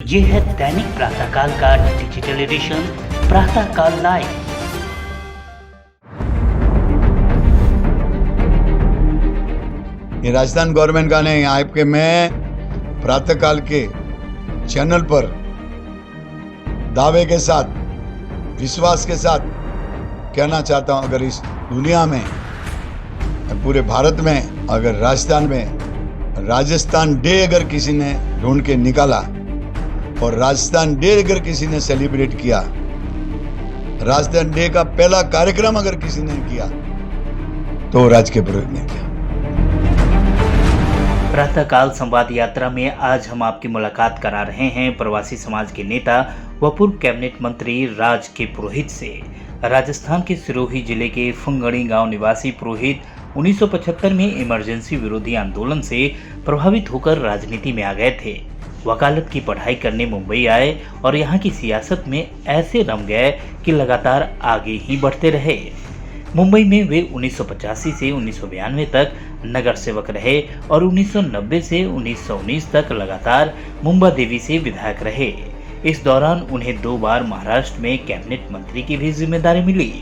ये है दैनिक प्रातःकाल का डिजिटल एडिशन प्रातःकाल लाइव। ये राजस्थान गवर्नमेंट का नहीं, आपके मैं प्रातःकाल के चैनल पर दावे के साथ, विश्वास के साथ कहना चाहता हूं, अगर इस दुनिया में, पूरे भारत में, अगर राजस्थान डे अगर किसी ने ढूंढ के निकाला और राजस्थान डे अगर किसी ने सेलिब्रेट किया, राजस्थान डे का पहला कार्यक्रम अगर किसी ने किया तो राज के पुरोहित ने किया। प्रातःकाल संवाद यात्रा में आज हम आपकी मुलाकात करा रहे हैं प्रवासी समाज के नेता व पूर्व कैबिनेट मंत्री राज के पुरोहित से। राजस्थान के सिरोही जिले के फुंगड़ी गांव निवासी पुरोहित 1975 में इमरजेंसी विरोधी आंदोलन से प्रभावित होकर राजनीति में आ गए थे। वकालत की पढ़ाई करने मुंबई आए और यहाँ की सियासत में ऐसे रम गए कि लगातार आगे ही बढ़ते रहे। मुंबई में वे 1985 से 1992 तक नगर सेवक रहे और 1990 से 1919 तक लगातार मुंबा देवी से विधायक रहे। इस दौरान उन्हें 2 बार महाराष्ट्र में कैबिनेट मंत्री की भी जिम्मेदारी मिली।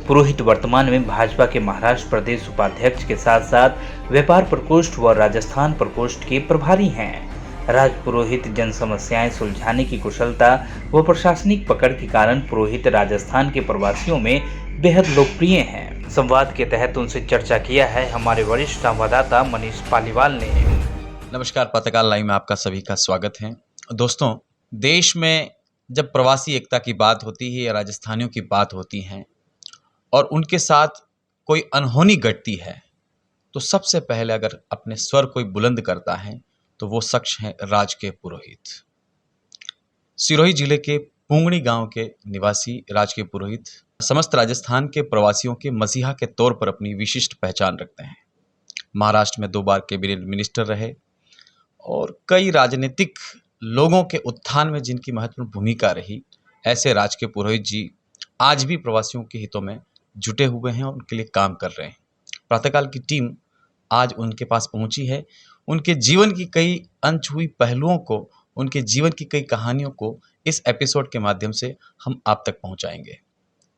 पुरोहित वर्तमान में भाजपा के महाराष्ट्र प्रदेश उपाध्यक्ष के साथ साथ व्यापार प्रकोष्ठ व राजस्थान प्रकोष्ठ के प्रभारी हैं। राज पुरोहित जन समस्याएं सुलझाने की कुशलता व प्रशासनिक पकड़ के कारण पुरोहित राजस्थान के प्रवासियों में बेहद लोकप्रिय हैं। संवाद के तहत उनसे चर्चा किया है हमारे वरिष्ठ संवाददाता मनीष पालीवाल ने। नमस्कार, प्रातःकाल लाइव में आपका सभी का स्वागत है। दोस्तों, देश में जब प्रवासी एकता की बात होती है या राजस्थानियों की बात होती है और उनके साथ कोई अनहोनी घटती है, तो सबसे पहले अगर अपने स्वर कोई बुलंद करता है तो वो शख्स है राज के पुरोहित। सिरोही जिले के पुंगड़ी गांव के निवासी राज के पुरोहित समस्त राजस्थान के प्रवासियों के मसीहा के तौर पर अपनी विशिष्ट पहचान रखते हैं। महाराष्ट्र में 2 बार कैबिनेट मिनिस्टर रहे और कई राजनीतिक लोगों के उत्थान में जिनकी महत्वपूर्ण भूमिका रही, ऐसे राज के पुरोहित जी आज भी प्रवासियों के हितों में जुटे हुए हैं और उनके लिए काम कर रहे हैं। प्रातःकाल की टीम आज उनके पास पहुंची है। उनके जीवन की कई अनछुई पहलुओं को, उनके जीवन की कई कहानियों को इस एपिसोड के माध्यम से हम आप तक पहुंचाएंगे।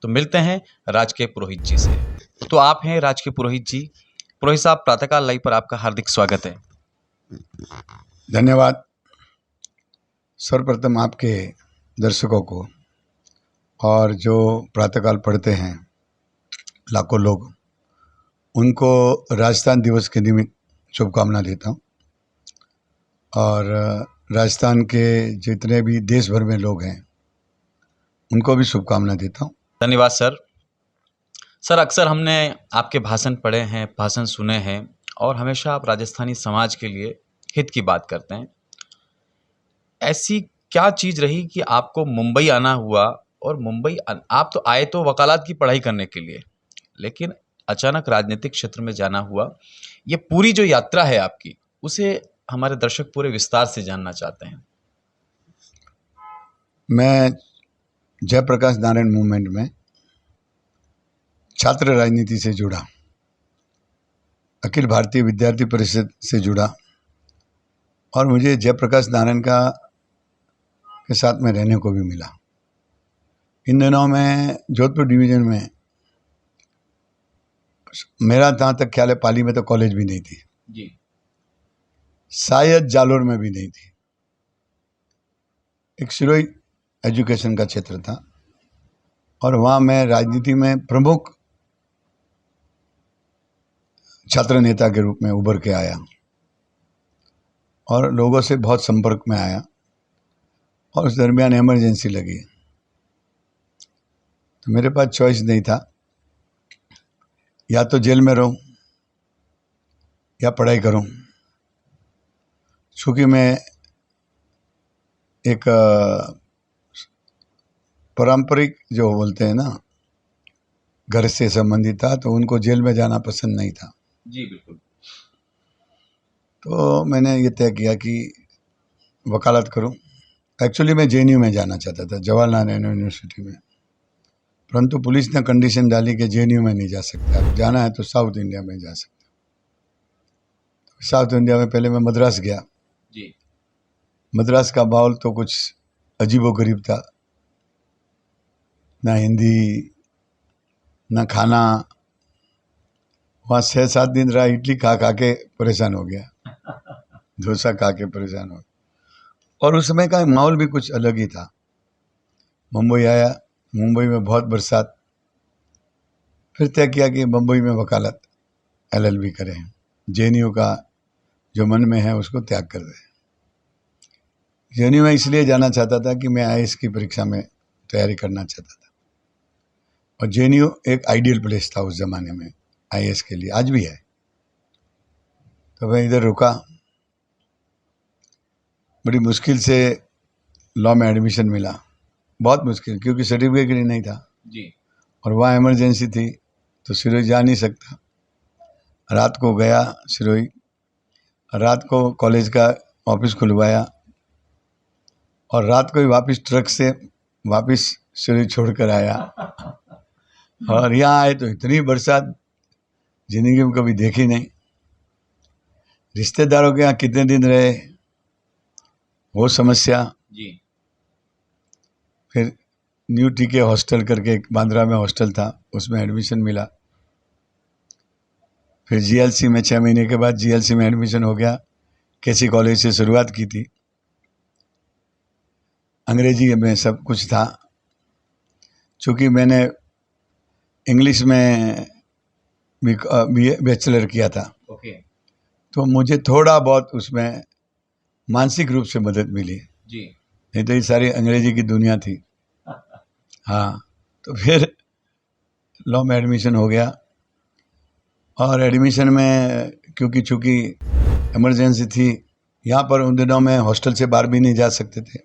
तो मिलते हैं राज के पुरोहित जी से। तो आप हैं राज के पुरोहित जी। पुरोहित साहब, प्रातःकाल लाइव पर आपका हार्दिक स्वागत है। धन्यवाद। सर्वप्रथम आपके दर्शकों को और जो प्रातःकाल पढ़ते हैं लाखों लोग, उनको राजस्थान दिवस के निमित्त शुभकामना देता हूँ। और राजस्थान के जितने भी देश भर में लोग हैं उनको भी शुभकामना देता हूँ। धन्यवाद सर। सर, अक्सर हमने आपके भाषण पढ़े हैं, भाषण सुने हैं और हमेशा आप राजस्थानी समाज के लिए हित की बात करते हैं। ऐसी क्या चीज़ रही कि आपको मुंबई आना हुआ? और मुंबई आप तो आए तो वकालत की पढ़ाई करने के लिए, लेकिन अचानक राजनीतिक क्षेत्र में जाना हुआ। ये पूरी जो यात्रा है आपकी, उसे हमारे दर्शक पूरे विस्तार से जानना चाहते हैं। मैं जयप्रकाश नारायण मूवमेंट में छात्र राजनीति से जुड़ा, अखिल भारतीय विद्यार्थी परिषद से जुड़ा और मुझे जयप्रकाश नारायण के साथ में रहने को भी मिला। इन दिनों में जोधपुर डिवीज़न में मेरा जहाँ तक ख्याल है पाली में तो कॉलेज भी नहीं थी जी। शायद जालोर में भी नहीं थी। एक सिरोही एजुकेशन का क्षेत्र था और वहाँ मैं राजनीति में प्रमुख छात्र नेता के रूप में उभर के आया और लोगों से बहुत संपर्क में आया। और उस दरमियान इमरजेंसी लगी तो मेरे पास चॉइस नहीं था, या तो जेल में रहूं या पढ़ाई करूं। चूँकि मैं एक पारंपरिक जो बोलते हैं ना, घर से संबंधित था, तो उनको जेल में जाना पसंद नहीं था। जी बिल्कुल। तो मैंने ये तय किया कि वकालत करूं। एक्चुअली मैं जेएनयू में जाना चाहता था, जवाहरलाल नेहरू यूनिवर्सिटी में, परंतु पुलिस ने कंडीशन डाली कि जेएनयू में नहीं जा सकते, आप जाना है तो साउथ इंडिया में जा सकते। साउथ इंडिया में पहले मैं मद्रास गया। जी। मद्रास का माहौल तो कुछ अजीबोगरीब था, ना हिंदी ना खाना। वहाँ 6-7 दिन रहा, इडली खा खा के परेशान हो गया, डोसा खा के परेशान हो गया। और उस समय का माहौल भी कुछ अलग ही था। मुंबई आया, मुंबई में बहुत बरसात, फिर तय किया कि मुंबई में वकालत LLB करें, JNU का जो मन में है उसको त्याग कर दें। JNU में इसलिए जाना चाहता था कि मैं IAS की परीक्षा में तैयारी करना चाहता था, और JNU एक आइडियल प्लेस था उस ज़माने में IAS के लिए, आज भी है। तो मैं इधर रुका, बड़ी मुश्किल से लॉ में एडमिशन मिला, बहुत मुश्किल, क्योंकि सर्टिफिकेट ही नहीं था जी। और वहाँ इमरजेंसी थी तो सिरोही जा नहीं सकता। रात को गया सिरोही, रात को कॉलेज का ऑफिस खुलवाया और रात को ही वापस ट्रक से वापस सिरोही छोड़ कर आया। और यहाँ आए तो इतनी बरसात जिंदगी में कभी देखी नहीं। रिश्तेदारों के यहाँ कितने दिन रहे वो समस्या। जी। फिर न्यू TK हॉस्टल करके एक बांद्रा में हॉस्टल था, उसमें एडमिशन मिला। फिर GLC में 6 महीने के बाद GLC में एडमिशन हो गया। KC कॉलेज से शुरुआत की थी, अंग्रेजी में सब कुछ था। चूँकि मैंने इंग्लिश में BA बैचलर किया था, ओके। तो मुझे थोड़ा बहुत उसमें मानसिक रूप से मदद मिली, जी। नहीं तो ये सारी अंग्रेजी की दुनिया थी। हाँ, तो फिर लॉ में एडमिशन हो गया। और एडमिशन में क्योंकि चूँकि इमरजेंसी थी, यहाँ पर उन दिनों में हॉस्टल से बाहर भी नहीं जा सकते थे।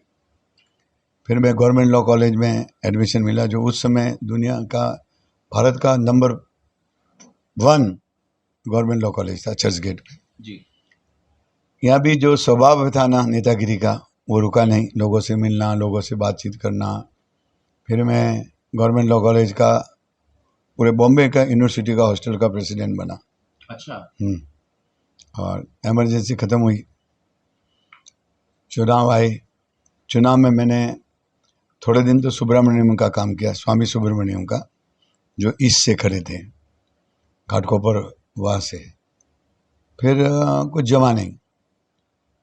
फिर मैं गवर्नमेंट लॉ कॉलेज में एडमिशन मिला, जो उस समय दुनिया का, भारत का नंबर 1 गवर्नमेंट लॉ कॉलेज था, चर्च गेट में। जी। यहाँ भी जो स्वभाव था ना नेतागिरी का, वो रुका नहीं, लोगों से मिलना, लोगों से बातचीत करना। फिर मैं गवर्नमेंट लॉ कॉलेज का, पूरे बॉम्बे का यूनिवर्सिटी का हॉस्टल का प्रेसिडेंट बना। अच्छा। और इमरजेंसी ख़त्म हुई, चुनाव आए। चुनाव में मैंने थोड़े दिन तो सुब्रमण्यम का काम किया, स्वामी सुब्रमण्यम का, जो ईस्ट से खड़े थे, घाटकोपर वहाँ से। फिर कुछ जमा नहीं,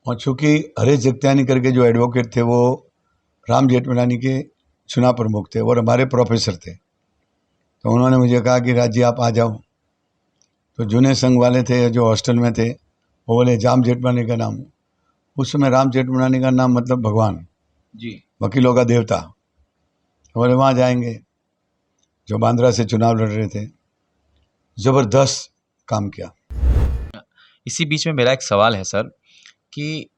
और चूँकि हरेश जगत्यानी करके जो एडवोकेट थे वो राम जेठमलानी के चुनाव प्रमुख थे और हमारे प्रोफेसर थे। तो उन्होंने मुझे कहा कि राज जी आप आ जाओ। तो जूने संघ वाले थे जो हॉस्टल में थे, वो बोले राम जेठमलानी का नाम। उस समय राम जेठमलानी का नाम मतलब भगवान, जी। वकीलों का देवता। बोले वहाँ जाएंगे, जो बांद्रा से चुनाव लड़ रहे थे। ज़बरदस्त काम किया। इसी बीच में मेरा एक सवाल है सर, कि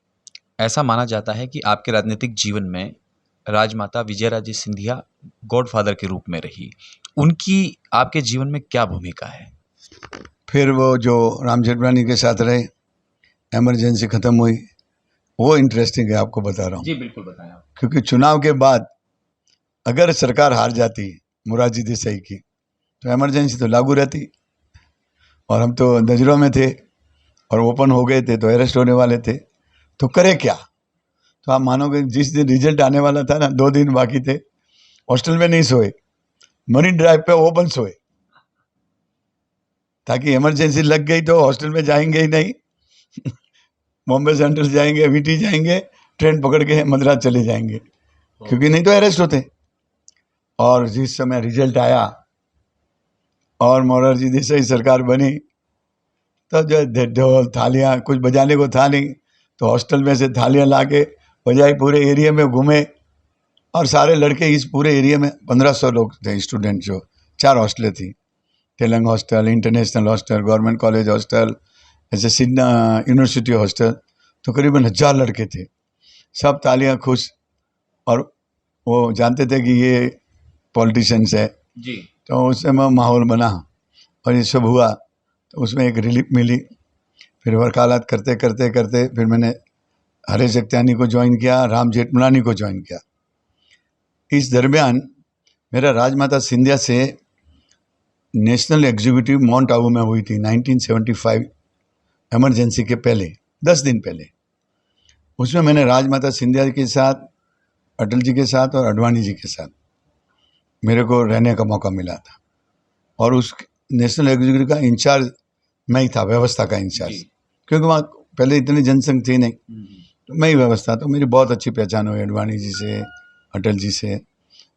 ऐसा माना जाता है कि आपके राजनीतिक जीवन में राजमाता विजयाराजे सिंधिया गॉडफादर के रूप में रही। उनकी आपके जीवन में क्या भूमिका है? फिर वो जो राम जेठमलानी के साथ रहे, इमरजेंसी ख़त्म हुई, वो इंटरेस्टिंग है, आपको बता रहा हूँ। जी बिल्कुल बताएं आप। क्योंकि चुनाव के बाद अगर सरकार हार जाती मोरारजी देसाई की, तो इमरजेंसी तो लागू रहती, और हम तो नज़रों में थे और ओपन हो गए थे, तो अरेस्ट होने वाले थे। तो करे क्या? तो आप मानोगे, जिस दिन रिजल्ट आने वाला था ना, 2 दिन बाकी थे, हॉस्टल में नहीं सोए, मरीन ड्राइव पे ओपन सोए, ताकि इमरजेंसी लग गई तो हॉस्टल में जाएंगे ही नहीं। बॉम्बे सेंट्रल जाएंगे, VT जाएंगे, ट्रेन पकड़ के मद्रास चले जाएंगे, क्योंकि नहीं तो अरेस्ट होते। और जिस समय रिजल्ट आया और मोरारजी देसाई सरकार बनी, तो जो ढोल थालियाँ कुछ बजाने को था नहीं, तो हॉस्टल में से थालियाँ ला के बजाई, पूरे एरिया में घूमे। और सारे लड़के इस पूरे एरिया में 1500 लोग थे स्टूडेंट, जो 4 हॉस्टलें थी, Telang hostel, international hostel, government college hostel, ऐसे सिडनी यूनिवर्सिटी हॉस्टल। तो करीबन 1000 लड़के थे, सब तालियां खुश, और वो जानते थे कि ये पॉलिटिशियंस है। जी। तो उस समय माहौल बना और ये सब हुआ, तो उसमें एक रिलीफ मिली। फिर वकालत करते करते करते फिर मैंने हरेश जगत्यानी को ज्वाइन किया, राम जेठमलानी को ज्वाइन किया। इस दरमियान मेरा राजमाता सिंधिया से नेशनल एग्जीक्यूटिव माउंट आबू में हुई थी 1975, इमरजेंसी के पहले 10 दिन पहले। उसमें मैंने राजमाता सिंधिया के साथ, अटल जी के साथ और अडवाणी जी के साथ मेरे को रहने का मौका मिला था। और उस नेशनल एग्जीक्यूटिव का इंचार्ज मैं ही था, व्यवस्था का इंचार्ज, क्योंकि वहाँ पहले इतनी जनसंख्या थी नहीं, तो मैं ही व्यवस्था। तो मेरी बहुत अच्छी पहचान हुई अडवाणी जी से, अटल जी से।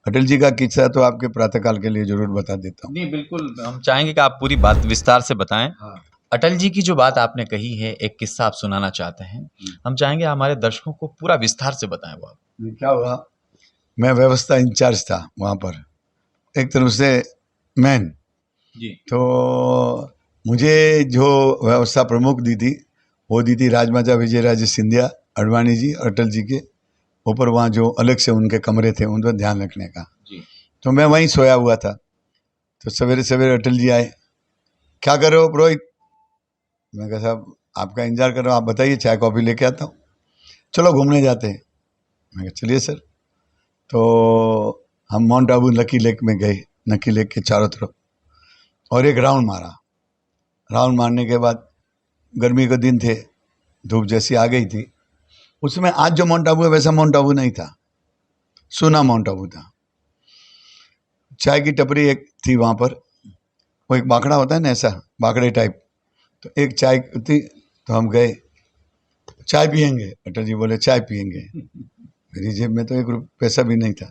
अटल जी का किस्सा तो आपके प्रातःकाल के लिए जरूर बता देता हूँ। नहीं, बिल्कुल हम चाहेंगे कि आप पूरी बात विस्तार से बताएं। हाँ। अटल जी की जो बात आपने कही है, एक किस्सा आप सुनाना चाहते हैं, हम चाहेंगे हमारे दर्शकों को पूरा विस्तार से बताएं वो आप। क्या हुआ, मैं व्यवस्था इंचार्ज था वहाँ पर, एक तरफ से मैन। जी तो मुझे जो व्यवस्था प्रमुख दी थी वो दी थी राजमाता विजयराजे सिंधिया, अडवाणी जी, अटल जी के ऊपर वहाँ जो अलग से उनके कमरे थे उन पर ध्यान रखने का। जी तो मैं वहीं सोया हुआ था। तो सवेरे सवेरे अटल जी आए, क्या कर रहे हो पुरोहित? मैं कहा साहब आपका इंतजार कर रहा हूँ, आप बताइए, चाय कॉफ़ी लेके आता हूँ, चलो घूमने जाते हैं। मैं कहा चलिए सर। तो हम माउंट आबू नकी लेक में गए, नकी लेक के चारों तरफ, और एक राउंड मारा। राउंड मारने के बाद गर्मी के दिन थे, धूप जैसी आ गई थी। उसमें आज जो माउंट आबू है वैसा माउंट आबू नहीं था, सूना माउंट आबू था। चाय की टपरी एक थी वहाँ पर, वो एक बाकड़ा होता है ना, ऐसा बाकड़े टाइप। तो एक चाय थी, तो हम गए, चाय पियेंगे। अटल जी बोले चाय पियेंगे। मेरी जेब में तो एक पैसा भी नहीं था।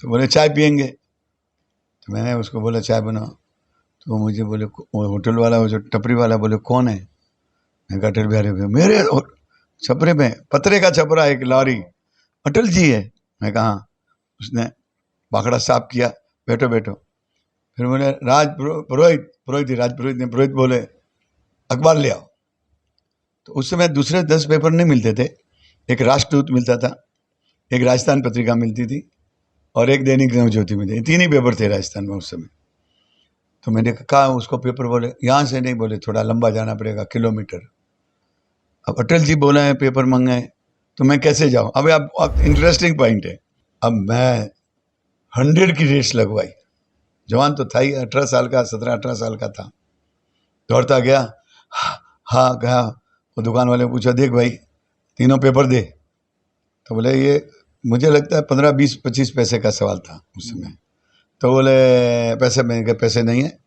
तो बोले चाय पियेंगे। तो मैंने उसको बोला चाय बनाओ। तो वो मुझे बोले, वो होटल वाला, वो जो टपरी वाला, बोले कौन है? मैं कहा अटल बिहारी वाजपेयी। मेरे छपरे में, पतरे का छपरा, एक लॉरी, अटल जी है। मैं कहा हाँ। उसने बाकड़ा साफ किया, बैठो बैठो। फिर बोले पुरोहित राज पुरोहित ने, पुरोहित बोले अखबार ले आओ। तो उस समय दूसरे 10 पेपर नहीं मिलते थे, एक राष्ट्रदूत मिलता था, एक राजस्थान पत्रिका मिलती थी, और एक दैनिक नवज्योति मिलती थी। 3 ही पेपर थे राजस्थान में उस समय। तो मैंने कहा उसको पेपर, बोले यहाँ से नहीं, बोले थोड़ा लंबा जाना पड़ेगा, किलोमीटर। अब अटल जी बोला है पेपर मंगाए, तो मैं कैसे जाऊँ? अब आप इंटरेस्टिंग पॉइंट है। अब मैं 100 की रेस लगवाई, जवान तो था ही, 18 साल का, 17-18 साल का था। दौड़ता गया, हाँ गया। वो दुकान वाले ने पूछा, देख भाई तीनों पेपर दे। तो बोले ये मुझे लगता है 15, 20, 25 पैसे का सवाल था उस समय। तो बोले पैसे, मैंने कहा पैसे नहीं है।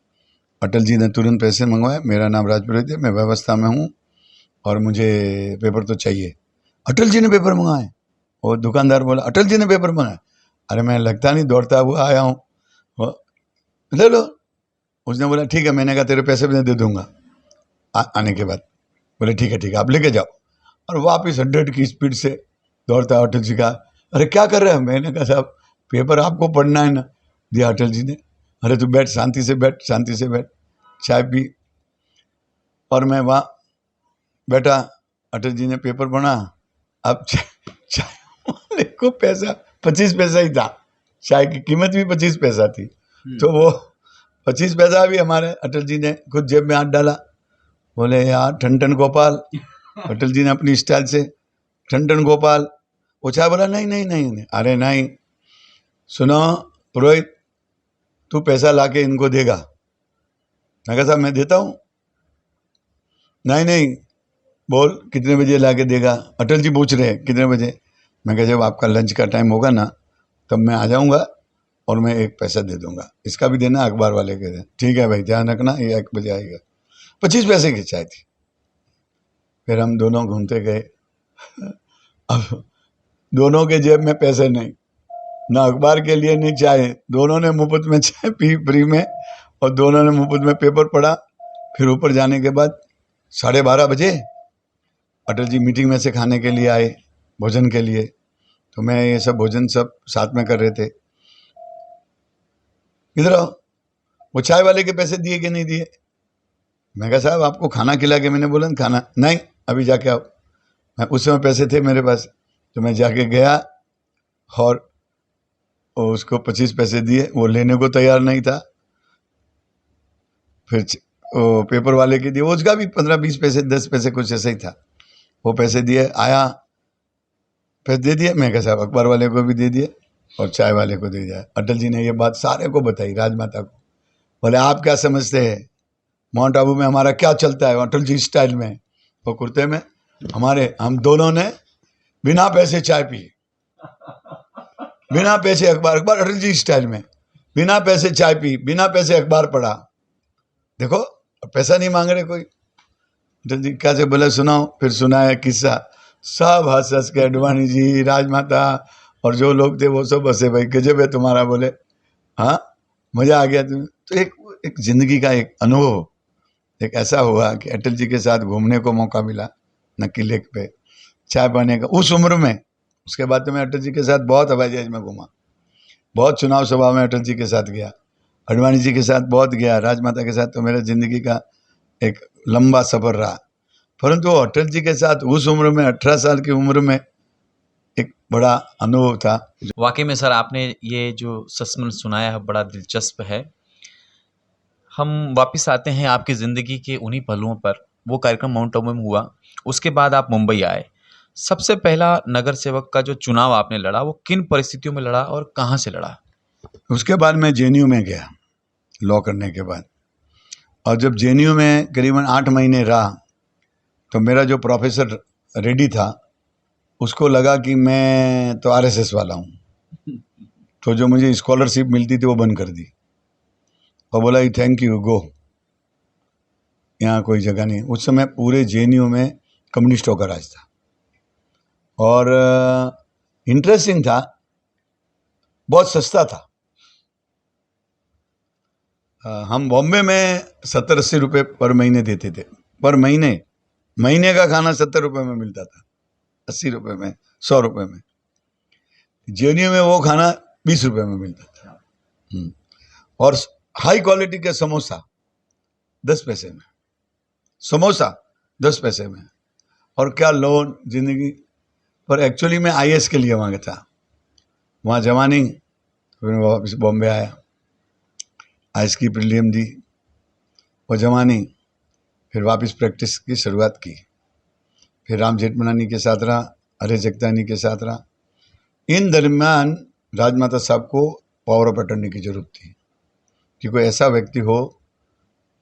अटल जी ने तुरंत पैसे मंगवाए। मेरा नाम राजपुरोहित है, मैं व्यवस्था में हूँ और मुझे पेपर तो चाहिए। अटल जी ने पेपर मंगाए? वो दुकानदार बोला अटल जी ने पेपर मंगाए? अरे मैं लगता नहीं, दौड़ता हुआ आया हूँ, ले लो। उसने बोला ठीक है। मैंने कहा तेरे पैसे भी दे दूंगा आने के बाद। बोले ठीक है आप लेके जाओ। और वापस 100 की स्पीड से दौड़ता अटल जी का, अरे क्या कर रहे हैं? मैंने कहा साहब पेपर आपको पढ़ना है ना। दिया अटल जी ने, अरे तू बैठ, शांति से बैठ, शांति से बैठ। चाय पी, और मैं वहाँ बैठा। अटल जी ने पेपर पढ़ा। अब चाय वाले को पैसा 25 पैसा ही था, चाय की कीमत भी 25 पैसा थी। तो वो 25 पैसा भी हमारे अटल जी ने खुद जेब में हाथ डाला। बोले यार ठन गोपाल, अटल जी ने अपनी स्टाइल से ठन गोपाल। वो चाय बोला नहीं नहीं नहीं नहीं, अरे नहीं, सुनो पुरोहित, तू पैसा लाके इनको देगा। मैं कहा साहब मैं देता हूँ। नहीं नहीं, बोल कितने बजे लाके देगा? अटल जी पूछ रहे हैं कितने बजे। मैं कहा जब आपका लंच का टाइम होगा ना, तब मैं आ जाऊँगा और मैं 1 पैसा दे दूंगा, इसका भी देना, अखबार वाले के दे। ठीक है भाई, ध्यान रखना, ये 1 बजे आएगा। 25 पैसे की चाय थी। फिर हम दोनों घूमते गए। अब दोनों के जेब में पैसे नहीं, ना अखबार के लिए नहीं चाय। दोनों ने मुफ्त में चाय पी, फ्री में, और दोनों ने मुफ्त में पेपर पढ़ा। फिर ऊपर जाने के बाद 12:30 बजे अटल जी मीटिंग में से खाने के लिए आए, भोजन के लिए। तो मैं ये सब भोजन सब साथ में कर रहे थे। इधर आओ, वो चाय वाले के पैसे दिए कि नहीं दिए? मैं कहा साहब आपको खाना खिला के मैंने बोला खाना नहीं, अभी जाके आओ। मैं उस समय पैसे थे मेरे पास, तो मैं जाके गया और उसको 25 पैसे दिए। वो लेने को तैयार नहीं था। फिर वो पेपर वाले के दिए, उसका भी 15-20 पैसे, 10 पैसे कुछ ऐसा ही था। वो पैसे दिए, आया, पैसे दे दिए। मैं कहा साहब अखबार वाले को भी दे दिए और चाय वाले को दे दिया। अटल जी ने ये बात सारे को बताई, राजमाता को। बोले आप क्या समझते हैं माउंट आबू में हमारा क्या चलता है? अटल जी स्टाइल में, वो कुर्ते में, हम दोनों ने बिना पैसे चाय पी, बिना पैसे अखबार अखबार अटल जी स्टाइल में, बिना पैसे चाय पी, बिना पैसे अखबार पढ़ा। देखो पैसा नहीं मांग रहे कोई। अटल जी क्या से बोले सुनाओ, फिर सुनाया किस्सा, सब हंस हंस के अडवाणी जी, राजमाता और जो लोग थे वो सब हंसे, भाई गजब है तुम्हारा। बोले हाँ मजा आ गया तुम्हें। तो एक जिंदगी का एक अनुभव एक ऐसा हुआ कि अटल जी के साथ घूमने को मौका मिला नक्की लेक पे, चाय पाने का उस उम्र में। उसके बाद तो मैं अटल जी के साथ बहुत हवाई जहाज में घूमा, बहुत चुनाव सभा में अटल जी के साथ गया, अडवाणी जी के साथ बहुत गया, राजमाता के साथ तो मेरा जिंदगी का एक लंबा सफर रहा। परंतु अटल जी के साथ उस उम्र में 18 साल की उम्र में एक बड़ा अनुभव था। वाकई में सर आपने ये जो संस्मरण सुनाया है बड़ा दिलचस्प है। हम वापस आते हैं आपकी ज़िंदगी के उन्हीं पहलुओं पर। वो कार्यक्रम माउंट आबू में हुआ, उसके बाद आप मुंबई आए। सबसे पहला नगर सेवक का जो चुनाव आपने लड़ा वो किन परिस्थितियों में लड़ा और कहाँ से लड़ा? उसके बाद मैं जेएनयू में गया लॉ करने के बाद, और जब जेएनयू में करीबन 8 महीने रहा तो मेरा जो प्रोफेसर रेड्डी था उसको लगा कि मैं तो आरएसएस वाला हूँ, तो जो मुझे स्कॉलरशिप मिलती थी वो बंद कर दी और बोला थैंक यू गो, यहाँ कोई जगह नहीं। उस समय पूरे जेएनयू में कम्युनिस्टों का राज था और इंटरेस्टिंग था, बहुत सस्ता था। हम बॉम्बे में 70-80 रुपये पर महीने देते थे, पर महीने का खाना 70 रुपये में मिलता था, 80 रुपये में, 100 रुपये में। जेएनयू में वो खाना 20 रुपये में मिलता था। और हाई क्वालिटी के समोसा 10 पैसे में, समोसा 10 पैसे में। और क्या लोन जिंदगी। पर एक्चुअली मैं आईएएस के लिए वहाँ था, वहाँ जमा नहीं, फिर मैं वापस बॉम्बे आया, आईएएस की प्रीलिम दी, वो जमा नहीं, फिर वापस प्रैक्टिस की शुरुआत की। फिर राम जेठमलानी के साथ रहा, अरे जगतानी के साथ रहा। इन दरमियान राजमाता साहब को पावर ऑफ अटर्नी की जरूरत थी कि कोई ऐसा व्यक्ति हो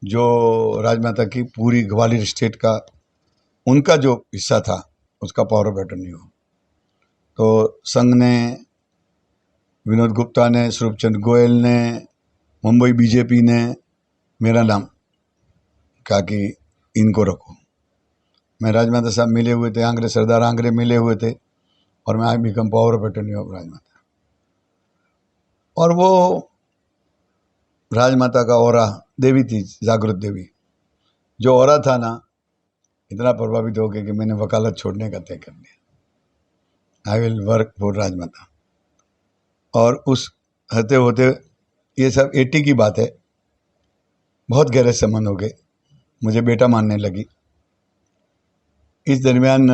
जो राजमाता की पूरी ग्वालियर स्टेट का उनका जो हिस्सा था उसका पावर ऑफ अटर्नी हो। तो संघ ने, विनोद गुप्ता ने, स्वरूपचंद गोयल ने, मुंबई बीजेपी ने मेरा नाम कहा कि इनको रखो। मैं राजमाता साहब मिले हुए थे, आंग्रे सरदार आंग्रे मिले हुए थे और मैं I become power of attorney of Rajmata. और वो राजमाता का औरा देवी थी, जागृत देवी, जो औरा था ना, इतना प्रभावित हो गया कि मैंने वकालत छोड़ने का तय कर लिया। आई विल वर्क फॉर राजमाता। और उस होते होते ये सब 80 की बात है, बहुत गहरे संबंध हो गए, मुझे बेटा मानने लगी। इस दरमियान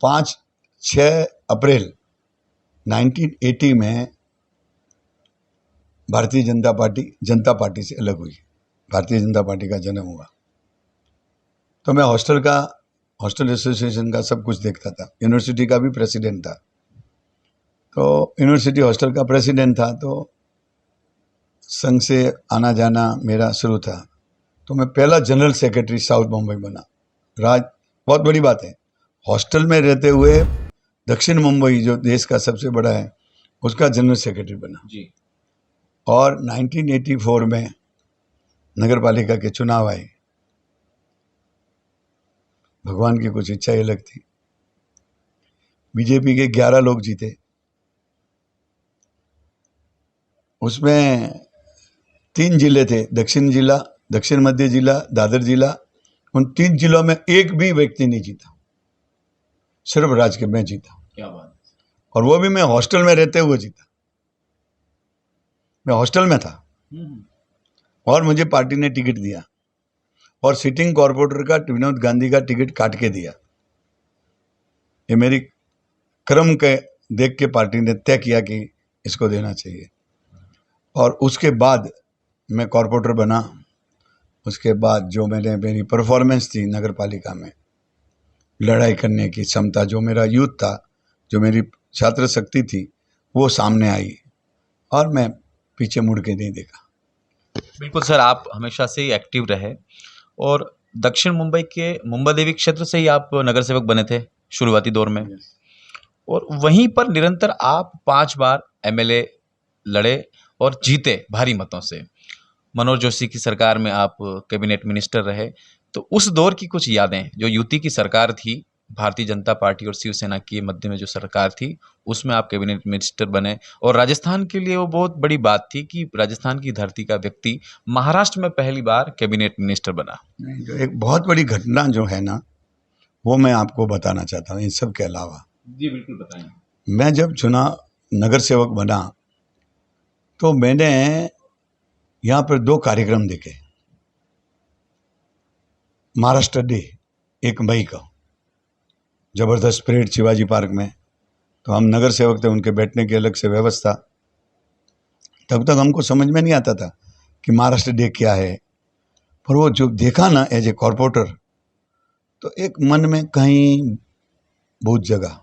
5-6 अप्रैल 1980 में भारतीय जनता पार्टी से अलग हुई, भारतीय जनता पार्टी का जन्म हुआ। तो मैं हॉस्टल एसोसिएशन का सब कुछ देखता था, यूनिवर्सिटी का भी प्रेसिडेंट था। तो यूनिवर्सिटी हॉस्टल का प्रेसिडेंट था, तो संघ से आना जाना मेरा शुरू था। तो मैं पहला जनरल सेक्रेटरी साउथ मुंबई बना। बहुत बड़ी बात है, हॉस्टल में रहते हुए दक्षिण मुंबई जो देश का सबसे बड़ा है उसका जनरल सेक्रेटरी बना जी। और 1984 में नगर पालिका के चुनाव आए। भगवान की कुछ इच्छा ही अलग थी। बीजेपी के 11 लोग जीते, उसमें 3 जिले थे, दक्षिण जिला, दक्षिण मध्य जिला, दादर जिला। उन 3 जिलों में एक भी व्यक्ति नहीं जीता, सिर्फ राज के मैं जीता। क्या बात। और वो भी मैं हॉस्टल में रहते हुए जीता। मैं हॉस्टल में था और मुझे पार्टी ने टिकट दिया और सिटिंग कॉर्पोरेटर का विनोद गांधी का टिकट काट के दिया। ये मेरी क्रम के देख के पार्टी ने तय किया कि इसको देना चाहिए। और उसके बाद मैं कॉर्पोरेटर बना। उसके बाद जो मेरी परफॉर्मेंस थी नगर पालिका में, लड़ाई करने की क्षमता, जो मेरा यूथ था, जो मेरी छात्र शक्ति थी, वो सामने आई और मैं पीछे मुड़ के नहीं देखा। बिल्कुल सर, आप हमेशा से ही एक्टिव रहे और दक्षिण मुंबई के मुंबा देवी क्षेत्र से ही आप नगर सेवक बने थे शुरुआती दौर में, और वहीं पर निरंतर आप 5 बार एमएलए लड़े और जीते भारी मतों से। मनोहर जोशी की सरकार में आप कैबिनेट मिनिस्टर रहे। तो उस दौर की कुछ यादें, जो युति की सरकार थी, भारतीय जनता पार्टी और शिवसेना के मध्य में जो सरकार थी, उसमें आप कैबिनेट मिनिस्टर बने, और राजस्थान के लिए वो बहुत बड़ी बात थी कि राजस्थान की धरती का व्यक्ति महाराष्ट्र में पहली बार कैबिनेट मिनिस्टर बना। नहीं, जो एक बहुत बड़ी घटना जो है ना, वो मैं आपको बताना चाहता हूँ इन सब के अलावा। जी बिल्कुल बताएं। मैं जब चुनाव नगर सेवक बना तो मैंने यहाँ पर 2 कार्यक्रम देखे। महाराष्ट्र डे 1 मई का जबरदस्त परेड शिवाजी पार्क में, तो हम नगर सेवक थे, उनके बैठने की अलग से व्यवस्था। तब तक हमको समझ में नहीं आता था कि महाराष्ट्र डे क्या है, पर वो जो देखा ना एज ए कॉर्पोरेटर, तो एक मन में कहीं बहुत जगह,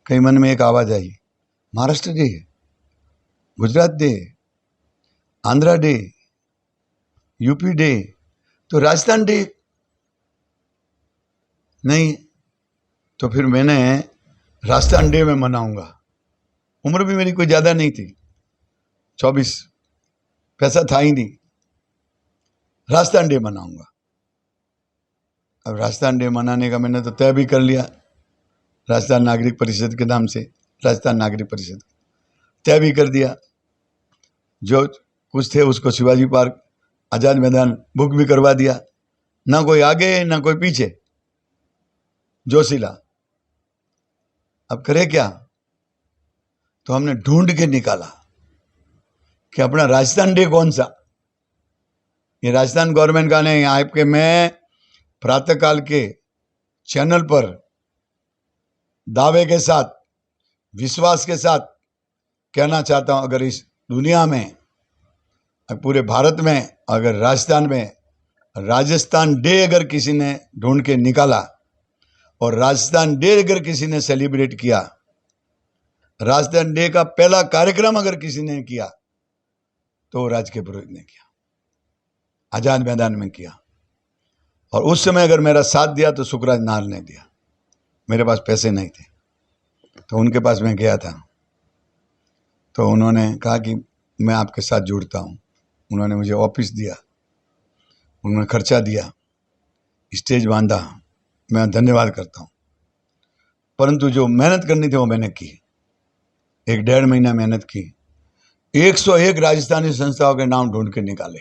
कहीं मन में एक आवाज़ आई, Maharashtra day, Gujarat day, Andhra day, UP day, तो राजस्थान डे नहीं। तो फिर मैंने राजस्थान डे में मनाऊंगा। उम्र भी मेरी कोई ज़्यादा नहीं थी, 24, पैसा था ही नहीं। राजस्थान डे मनाऊंगा। अब राजस्थान डे मनाने का मैंने तो तय भी कर लिया, राजस्थान नागरिक परिषद के नाम से, राजस्थान नागरिक परिषद तय भी कर दिया। जो कुछ थे उसको शिवाजी पार्क, आज़ाद मैदान बुक भी करवा दिया, ना कोई आगे ना कोई पीछे, जोशीला। अब करे क्या, तो हमने ढूंढ के निकाला कि अपना राजस्थान डे कौन सा। ये राजस्थान गवर्नमेंट का नहीं, आपके मैं प्रातःकाल के चैनल पर दावे के साथ, विश्वास के साथ कहना चाहता हूं, अगर इस दुनिया में, पूरे भारत में, अगर राजस्थान में राजस्थान डे अगर किसी ने ढूंढ के निकाला और राजस्थान डे अगर किसी ने सेलिब्रेट किया, राजस्थान डे का पहला कार्यक्रम अगर किसी ने किया, तो राज के पुरोहित ने किया, आजाद मैदान में किया। और उस समय अगर मेरा साथ दिया तो सुखराज नार ने दिया। मेरे पास पैसे नहीं थे, तो उनके पास मैं गया था, तो उन्होंने कहा कि मैं आपके साथ जुड़ता हूँ। उन्होंने मुझे ऑफिस दिया, उन्होंने खर्चा दिया, स्टेज बांधा, मैं धन्यवाद करता हूँ। परंतु जो मेहनत करनी थी वो मैंने की, 1-1.5 महीना मेहनत की, 101 राजस्थानी संस्थाओं के नाम ढूंढ के निकाले।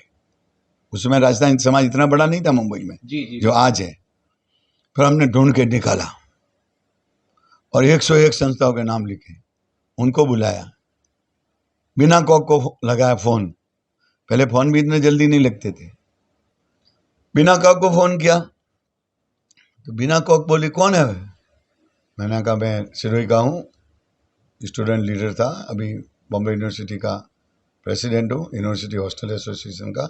उसमें राजस्थानी समाज इतना बड़ा नहीं था मुंबई में जी, जो आज है। फिर हमने ढूंढ के निकाला और 101 संस्थाओं के नाम लिखे, उनको बुलाया, बिना कॉक को लगाया फ़ोन। पहले फ़ोन भी इतने जल्दी नहीं लगते थे। बिना कॉक को फ़ोन किया तो बिना कॉक बोली, कौन है? मैंने कहा मैं सिरोही का हूँ, स्टूडेंट लीडर था, अभी बॉम्बे यूनिवर्सिटी का प्रेसिडेंट हूँ, यूनिवर्सिटी हॉस्टल एसोसिएशन का,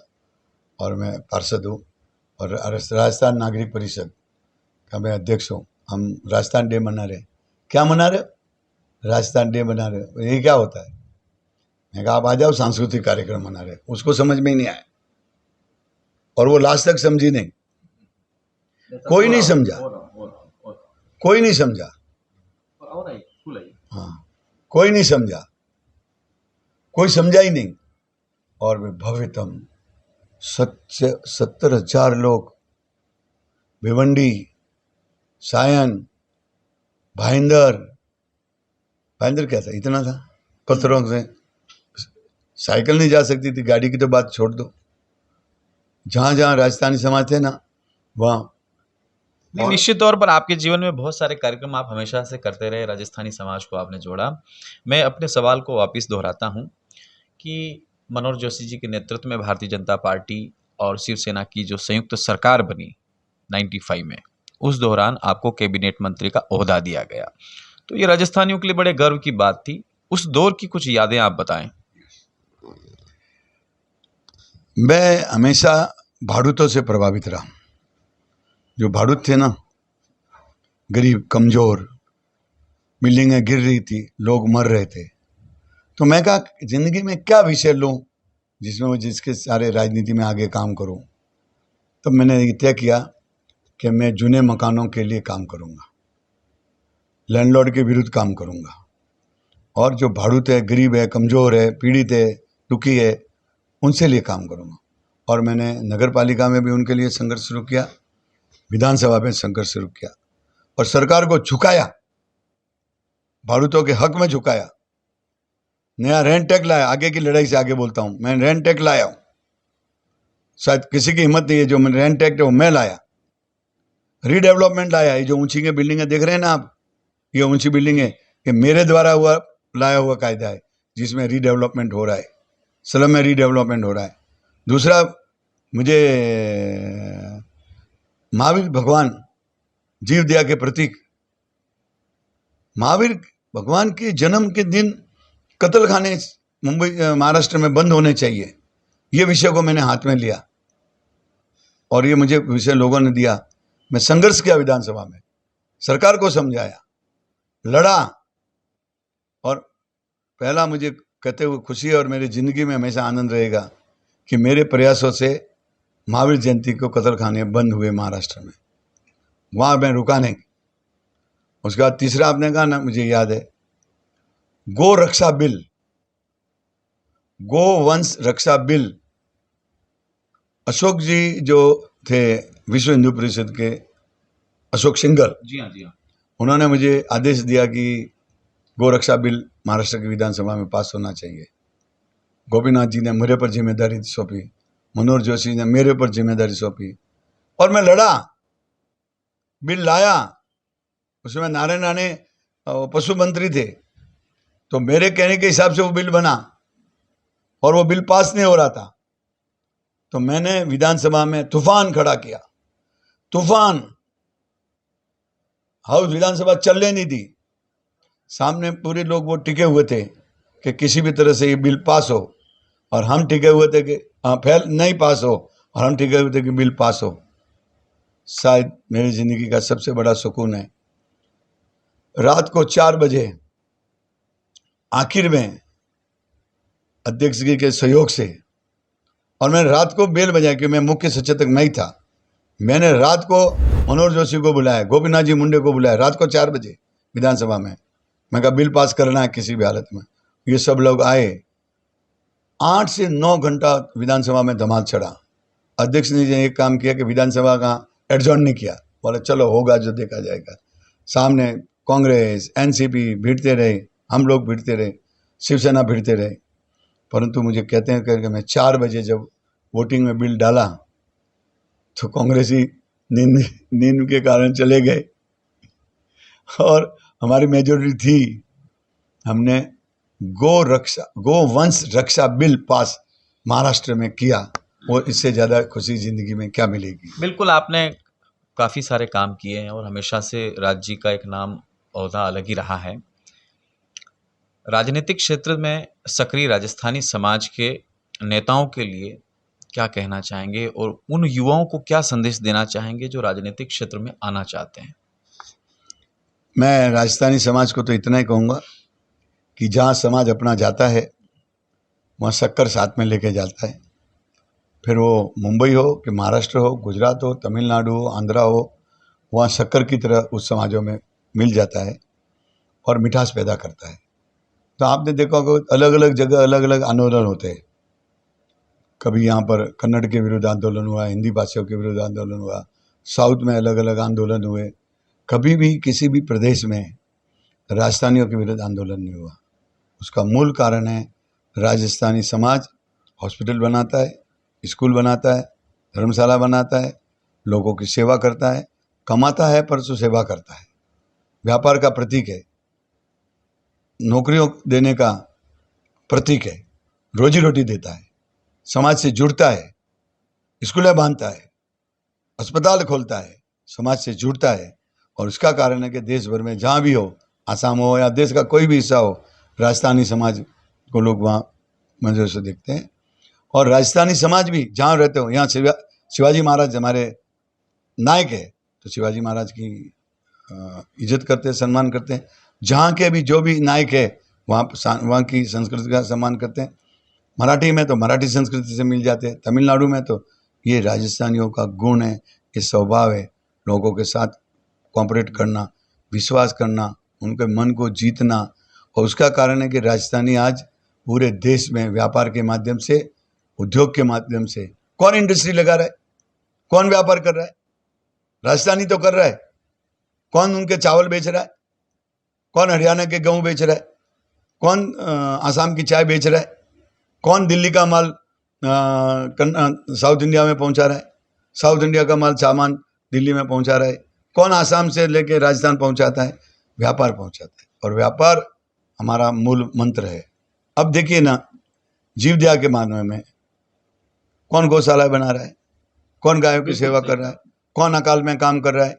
और मैं पार्षद हूँ, और राजस्थान नागरिक परिषद का मैं अध्यक्ष हूँ। हम राजस्थान डे मना रहे। क्या मना रहे? राजस्थान डे मना रहे। ये क्या होता है? मैं कहा आप आ जाओ, सांस्कृतिक कार्यक्रम मना रहे। उसको समझ में ही नहीं आया, और वो लास्ट तक समझी नहीं, कोई नहीं समझा, कोई नहीं समझा, हाँ, कोई नहीं समझा, कोई समझा ही नहीं। और वे भव्यतम 70,000 लोग, भिवंडी, सायन, भाईंदर क्या था, इतना था, पत्थरों से साइकिल नहीं जा सकती थी, गाड़ी की तो बात छोड़ दो। जहाँ जहाँ राजस्थानी समाज थे ना, वहाँ। निश्चित तौर पर आपके जीवन में बहुत सारे कार्यक्रम आप हमेशा से करते रहे, राजस्थानी समाज को आपने जोड़ा। मैं अपने सवाल को वापस दोहराता हूँ कि मनोहर जोशी जी के नेतृत्व में भारतीय जनता पार्टी और शिवसेना की जो संयुक्त सरकार बनी 95 में, उस दौरान आपको कैबिनेट मंत्री का ओहदा दिया गया, तो ये राजस्थानियों के लिए बड़े गर्व की बात थी। उस दौर की कुछ यादें आप बताएं। मैं हमेशा भाड़ूतों से प्रभावित रहा। जो भाड़ूत थे ना, गरीब, कमज़ोर, बिल्डिंगें गिर रही थी, लोग मर रहे थे, तो मैं कहा ज़िंदगी में क्या विषय लूँ जिसमें वो जिसके सारे राजनीति में आगे काम करूँ। तब मैंने ये तय किया कि मैं जूने मकानों के लिए काम करूँगा। लैंडलॉर्ड के विरुद्ध काम करूँगा और जो भाड़ूत है, गरीब है, कमज़ोर है, पीड़ित है, दुखी है, उनसे लिए काम करूँगा। और मैंने नगर पालिका में भी उनके लिए संघर्ष शुरू किया, विधानसभा में संघर्ष शुरू किया और सरकार को झुकाया, भाड़ूतों के हक में झुकाया। नया रेंट टैक्स लाया, आगे की लड़ाई से आगे बोलता हूँ, मैं रेंट टैक्स लाया हूँ। शायद किसी की हिम्मत नहीं है, जो रेंट टैक्स है वो मैं लाया। रीडेवलपमेंट लाया, ये जो ऊंची के बिल्डिंगें देख रहे हैं ना आप, ये ऊंची बिल्डिंग है, ये मेरे द्वारा लाया हुआ कायदा है जिसमें रीडेवलपमेंट हो रहा है, स्लम में रीडेवलपमेंट हो रहा है। दूसरा, मुझे महावीर भगवान जीव दया के प्रतीक महावीर भगवान के जन्म के दिन कत्ल खाने मुंबई महाराष्ट्र में बंद होने चाहिए, ये विषय को मैंने हाथ में लिया और ये मुझे विषय लोगों ने दिया। मैं संघर्ष किया विधानसभा में, सरकार को समझाया, लड़ा और पहला मुझे कहते हुए खुशी है और मेरी ज़िंदगी में हमेशा आनंद रहेगा कि मेरे प्रयासों से महावीर जयंती को कत्ल खाने बंद हुए महाराष्ट्र में, वहाँ मैं रुका नहीं। उसके बाद तीसरा आपने कहा ना, मुझे याद है, गो रक्षा बिल, गो वंश रक्षा बिल। अशोक जी जो थे विश्व हिंदू परिषद के, अशोक सिंघल, जी हाँ, उन्होंने मुझे आदेश दिया कि गो रक्षा बिल महाराष्ट्र की विधानसभा में पास होना चाहिए। गोपीनाथ जी ने मेरे पर जिम्मेदारी सौंपी, मनोहर जोशी ने मेरे पर जिम्मेदारी सौंपी और मैं लड़ा, बिल लाया। उसमें नारायण राणे पशु मंत्री थे, तो मेरे कहने के हिसाब से वो बिल बना और वो बिल पास नहीं हो रहा था, तो मैंने विधानसभा में तूफान खड़ा किया, तूफान। हाउस विधानसभा चलने नहीं दी, सामने पूरे लोग वो टिके हुए थे कि किसी भी तरह से ये बिल पास हो, और हम टिके हुए थे कि फेल नहीं पास हो, और हम टिके हुए थे कि बिल पास हो। शायद मेरी ज़िंदगी का सबसे बड़ा सुकून है। रात को 4 बजे आखिर में अध्यक्ष जी के सहयोग से, और मैंने रात को बेल बजाया कि मैं मुख्य सचेतक नहीं था, मैंने रात को मनोहर जोशी को बुलाया, गोपीनाथ जी मुंडे को बुलाया, रात को 4 बजे विधानसभा में। मैं कहा बिल पास करना है किसी भी हालत में। ये सब लोग आए, 8 से 9 घंटा विधानसभा में धमाल चढ़ा। अध्यक्ष ने एक काम किया कि विधानसभा का एडजॉर्न नहीं किया, बोले चलो होगा जो देखा जाएगा। सामने कांग्रेस, एनसीपी भिड़ते रहे, हम लोग भिड़ते रहे, शिवसेना भिड़ते रहे, परंतु मुझे कहते हैं कि मैं 4 बजे जब वोटिंग में बिल डाला तो कांग्रेसी नींद के कारण चले गए और हमारी मेजोरिटी थी। हमने गो वंश रक्षा बिल पास महाराष्ट्र में किया, और इससे ज़्यादा खुशी ज़िंदगी में क्या मिलेगी। बिल्कुल, आपने काफ़ी सारे काम किए हैं और हमेशा से राज्य जी का एक नाम ओहदा अलग ही रहा है। राजनीतिक क्षेत्र में सक्रिय राजस्थानी समाज के नेताओं के लिए क्या कहना चाहेंगे और उन युवाओं को क्या संदेश देना चाहेंगे जो राजनीतिक क्षेत्र में आना चाहते हैं? मैं राजस्थानी समाज को तो इतना ही कहूँगा कि जहाँ समाज अपना जाता है वहाँ शक्कर साथ में लेके जाता है। फिर वो मुंबई हो कि महाराष्ट्र हो, गुजरात हो, तमिलनाडु हो, आंध्रा हो, वहाँ शक्कर की तरह उस समाजों में मिल जाता है और मिठास पैदा करता है। तो आपने देखा होगा अलग अलग जगह अलग अलग आंदोलन होते हैं। कभी यहाँ पर कन्नड़ के विरुद्ध आंदोलन हुआ, हिंदी भाषियों के विरुद्ध आंदोलन हुआ, साउथ में अलग अलग आंदोलन हुए। कभी भी किसी भी प्रदेश में राजस्थानियों के विरुद्ध आंदोलन नहीं हुआ। उसका मूल कारण है राजस्थानी समाज हॉस्पिटल बनाता है, स्कूल बनाता है, धर्मशाला बनाता है, लोगों की सेवा करता है, कमाता है परंतु सेवा करता है, व्यापार का प्रतीक है, नौकरियों देने का प्रतीक है, रोजी रोटी देता है, समाज से जुड़ता है, स्कूलें बांधता है, अस्पताल खोलता है, समाज से जुड़ता है। और उसका कारण है कि देश भर में जहाँ भी हो, आसाम हो या देश का कोई भी हिस्सा हो, राजस्थानी समाज को लोग वहाँ नज़र से देखते हैं। और राजस्थानी समाज भी जहाँ रहते हो, यहाँ शिवाजी महाराज हमारे नायक है, तो शिवाजी महाराज की इज्जत करते हैं, सम्मान करते हैं। जहाँ के भी जो भी नायक है वहाँ की संस्कृति का सम्मान करते हैं। मराठी में तो मराठी संस्कृति से मिल जाते हैं, तमिलनाडु में तो ये राजस्थानियों का गुण है, ये स्वभाव है, लोगों के साथ कोऑपरेट करना, विश्वास करना, उनके मन को जीतना। और उसका कारण है कि राजस्थानी आज पूरे देश में व्यापार के माध्यम से, उद्योग के माध्यम से, कौन इंडस्ट्री लगा रहा है, कौन व्यापार कर रहा है? राजस्थानी तो कर रहा है। कौन उनके चावल बेच रहा है, कौन हरियाणा के गेहूँ बेच रहा है, कौन आसाम की चाय बेच रहा है, कौन दिल्ली का माल साउथ इंडिया में पहुंचा रहा है, साउथ इंडिया का माल सामान दिल्ली में पहुंचा रहा है, कौन आसाम से लेके राजस्थान पहुंचाता है? व्यापार पहुंचाता है। और व्यापार हमारा मूल मंत्र है। अब देखिए ना, जीवदया के माध्यम में कौन गौशाला बना रहा है, कौन गायों की सेवा कर रहा है, कौन अकाल में काम कर रहा है,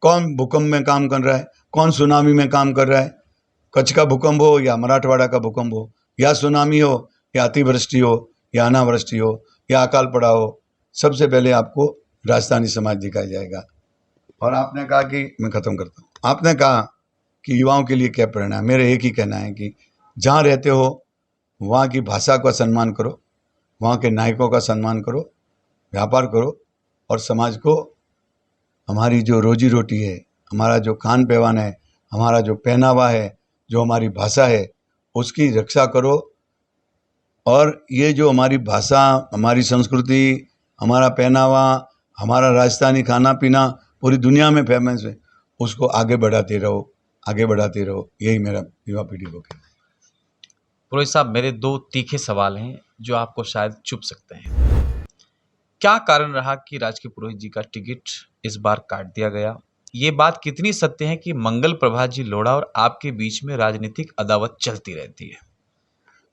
कौन भूकंप में काम कर रहा है, कौन सुनामी में काम कर रहा है। कच्छ का भूकंप हो या मराठवाड़ा का भूकंप हो या सुनामी हो या अतिवृष्टि हो या अनावृष्टि हो या अकाल पड़ा हो, सबसे पहले आपको राजस्थानी समाज दिखाया जाएगा। और आपने कहा कि, मैं ख़त्म करता हूँ, आपने कहा कि युवाओं के लिए क्या प्रेरणा है। मेरा एक ही कहना है कि जहाँ रहते हो वहाँ की भाषा का सम्मान करो, वहाँ के नायकों का सम्मान करो, व्यापार करो और समाज को, हमारी जो रोजी रोटी है, हमारा जो खान पीवान है, हमारा जो पहनावा है, जो हमारी भाषा है, उसकी रक्षा करो। और ये जो हमारी भाषा, हमारी संस्कृति, हमारा पहनावा, हमारा राजस्थानी खाना पीना पूरी दुनिया में फेमस है, उसको आगे बढ़ाते रहो, आगे बढ़ाते रहो। यही मेरा युवा पीढ़ी को कहना है। पुरोहित साहब, मेरे 2 तीखे सवाल हैं जो आपको शायद चुभ सकते हैं। क्या कारण रहा कि राजकीय पुरोहित जी का टिकट इस बार काट दिया गया? ये बात कितनी सत्य है कि मंगल प्रभात जी लोढ़ा और आपके बीच में राजनीतिक अदावत चलती रहती है?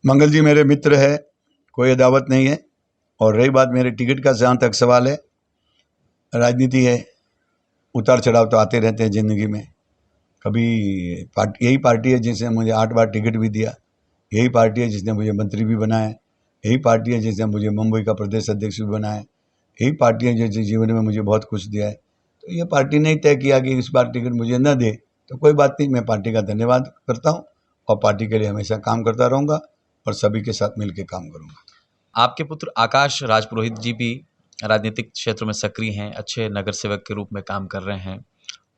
मंगल जी मेरे मित्र है, कोई अदावत नहीं है। और रही बात मेरे टिकट का, जहाँ तक सवाल है, राजनीति है, उतार चढ़ाव तो आते रहते हैं ज़िंदगी में। कभी यही पार्टी है जिसने मुझे 8 बार टिकट भी दिया, यही पार्टी है जिसने मुझे मंत्री भी बनाया, यही पार्टी है जिसने मुझे मुंबई का प्रदेश अध्यक्ष भी बनाया, यही पार्टी है जो जीवन में मुझे बहुत कुछ दिया है। तो ये पार्टी ने तय किया कि इस बार टिकट मुझे न दे, तो कोई बात नहीं, मैं पार्टी का धन्यवाद करता हूँ और पार्टी के लिए हमेशा काम करता रहूँगा और सभी के साथ मिल के काम करूँगा। आपके पुत्र आकाश राजपुरोहित जी भी राजनीतिक क्षेत्र में सक्रिय हैं, अच्छे नगर सेवक के रूप में काम कर रहे हैं।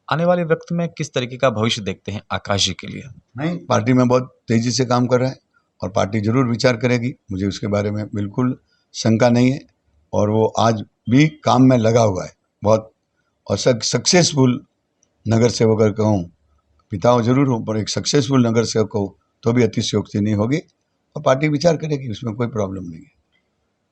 आने वाले वक्त में किस तरीके का भविष्य देखते हैं आकाश जी के लिए? नहीं, पार्टी में बहुत तेज़ी से काम कर रहा है और पार्टी ज़रूर विचार करेगी, मुझे उसके बारे में बिल्कुल शंका नहीं है। और वो आज भी काम में लगा हुआ है बहुत, और सक्सेसफुल नगर सेवक अगर कहूँ, पिता हो जरूर हूँ, पर एक सक्सेसफुल नगर सेवक हो तो भी अतिशयोक्ति नहीं होगी और पार्टी विचार करेगी, उसमें कोई प्रॉब्लम नहीं है।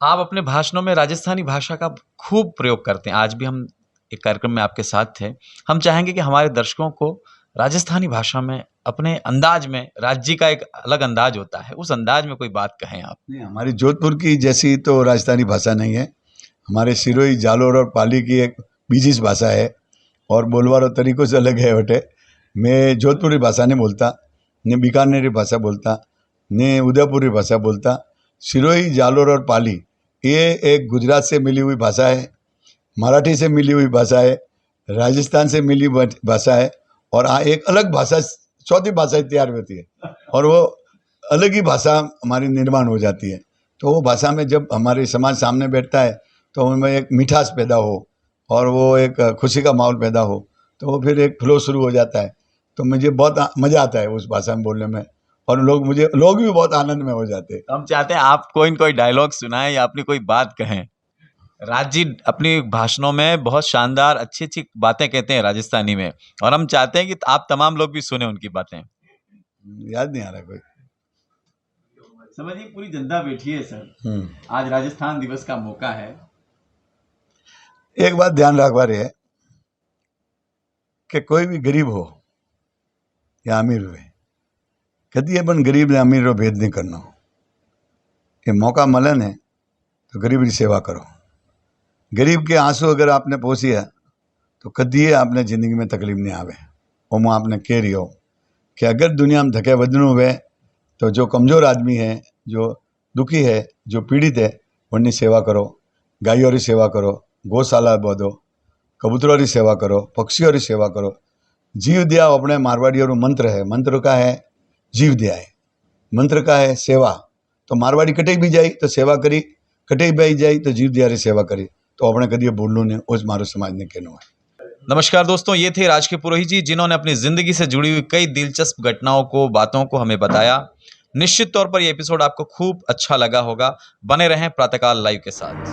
आप अपने भाषणों में राजस्थानी भाषा का खूब प्रयोग करते हैं। आज भी हम एक कार्यक्रम में आपके साथ थे। हम चाहेंगे कि हमारे दर्शकों को राजस्थानी भाषा में, अपने अंदाज में, राज्य का एक अलग अंदाज होता है, उस अंदाज में कोई बात कहें आप। नहीं, हमारी जोधपुर की जैसी तो राजस्थानी भाषा नहीं है। हमारे सिरोही, जालोर और पाली की एक बीजिस भाषा है और बोलवार और तरीक़ों से अलग है। बटे मैं जोधपुरी भाषा नहीं बोलता, ने बीकानेरी भाषा बोलता, ने उदयपुरी भाषा बोलता। सिरोही, जालोर और पाली ये एक गुजरात से मिली हुई भाषा है, मराठी से मिली हुई भाषा है, राजस्थान से मिली भाषा है और एक अलग भाषा, चौथी भाषा तैयार होती है और वो अलग ही भाषा हमारी निर्माण हो जाती है। तो वो भाषा में जब हमारे समाज सामने बैठता है तो उनमें एक मिठास पैदा हो और वो एक खुशी का माहौल पैदा हो, तो वो फिर एक फ्लो शुरू हो जाता है। तो मुझे बहुत मज़ा आता है उस भाषा में बोलने में और लोग भी बहुत आनंद में हो जाते हैं। हम चाहते हैं आप कोई डायलॉग सुनाएं या अपनी कोई बात कहें। राज जी अपनी भाषणों में बहुत शानदार अच्छी अच्छी बातें कहते हैं राजस्थानी में, और हम चाहते हैं कि आप तमाम लोग भी सुने उनकी बातें। याद नहीं आ रहा कोई। समझिए पूरी जनता बैठी है सर, आज राजस्थान दिवस का मौका है। एक बात ध्यान रखवा रही है कि कोई भी गरीब हो या अमीर हो, कभी अपन गरीब ने अमीर रो भेद नहीं करना हो। ये मौका मले ने तो गरीब की सेवा करो। गरीब के आंसू अगर आपने पोसिया तो कदी आपने जिंदगी में तकलीफ नहीं आवे। और मैं आपने कह रही हो कि अगर दुनिया में धके वजन हुए तो जो कमज़ोर आदमी है, जो दुखी है, जो पीड़ित है, उनकी सेवा करो। गायों की सेवा करो, गौशाला बोधो, कबूतरों की सेवा करो, पक्षियों की सेवा करो। जीव दिया अपने मारवाड़ियों का मंत्र है। मंत्र का है जीव दिया है, मंत्र का है सेवा। तो मारवाड़ी कटे भी जाई तो सेवा करी, कटे भी जाई तो जीव दिया री सेवा करी। तो अपने कदी बोलू ने उस मारो समाज ने कहना है। नमस्कार दोस्तों, ये थे राज के पुरोहित जी, जिन्होंने अपनी ज़िंदगी से जुड़ी हुई कई दिलचस्प घटनाओं को, बातों को हमें बताया। निश्चित तौर पर ये एपिसोड आपको खूब अच्छा लगा होगा। बने रहें प्रातःकाल लाइव के साथ।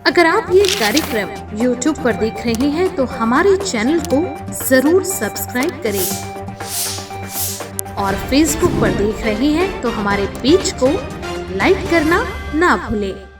अगर आप ये कार्यक्रम YouTube पर देख रहे हैं तो हमारे चैनल को जरूर सब्सक्राइब करें और Facebook पर देख रहे हैं तो हमारे पेज को लाइक करना ना भूलें।